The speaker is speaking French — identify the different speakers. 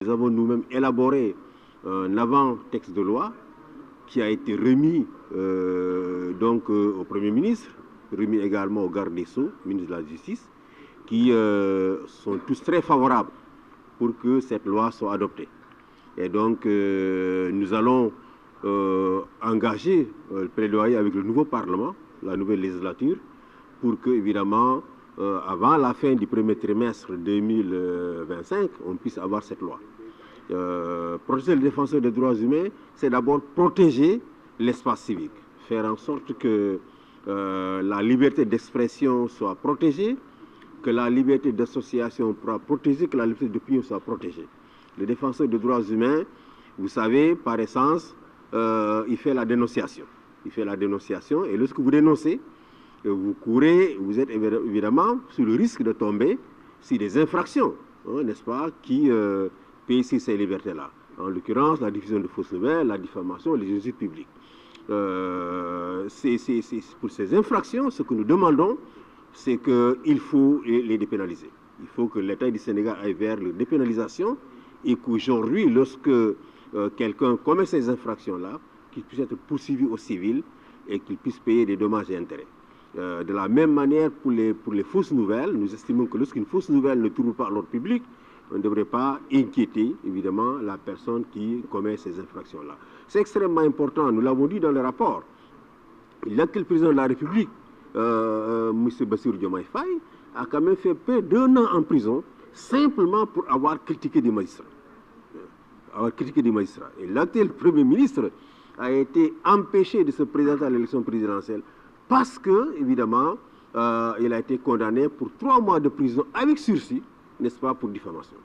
Speaker 1: Nous avons nous-mêmes élaboré un avant-texte de loi qui a été remis au Premier ministre, remis également au garde des Sceaux, ministre de la Justice, qui sont tous très favorables pour que cette loi soit adoptée. Et donc, nous allons engager le plaidoyer avec le nouveau Parlement, la nouvelle législature, pour que, évidemment, avant la fin du premier trimestre 2025, on puisse avoir cette loi. Protéger les défenseurs des droits humains, c'est d'abord protéger l'espace civique, faire en sorte que la liberté d'expression soit protégée, que la liberté d'association soit protégée, que la liberté d'opinion soit protégée. Le défenseur des droits humains, vous savez, par essence, il fait la dénonciation. Il fait la dénonciation et lorsque vous dénoncez, vous êtes évidemment sur le risque de tomber sur des infractions, hein, n'est-ce pas, qui payent sur ces libertés-là. En l'occurrence, la diffusion de fausses nouvelles, la diffamation, les insultes publiques. C'est pour ces infractions, ce que nous demandons, c'est qu'il faut les dépénaliser. Il faut que l'État du Sénégal aille vers la dépénalisation et qu'aujourd'hui, lorsque quelqu'un commet ces infractions-là, qu'il puisse être poursuivi au civil et qu'il puisse payer des dommages et intérêts. De la même manière, pour les fausses nouvelles, nous estimons que lorsqu'une fausse nouvelle ne trouve pas l'ordre public, on ne devrait pas inquiéter, évidemment, la personne qui commet ces infractions-là. C'est extrêmement important, nous l'avons dit dans le rapport. L'actuel président de la République, M. Bassirou Diomaye Faye, a quand même fait près d'1 an en prison, simplement pour avoir critiqué des magistrats. Et l'actuel Premier ministre a été empêché de se présenter à l'élection présidentielle parce que, évidemment, il a été condamné pour 3 mois de prison avec sursis, n'est-ce pas, pour diffamation.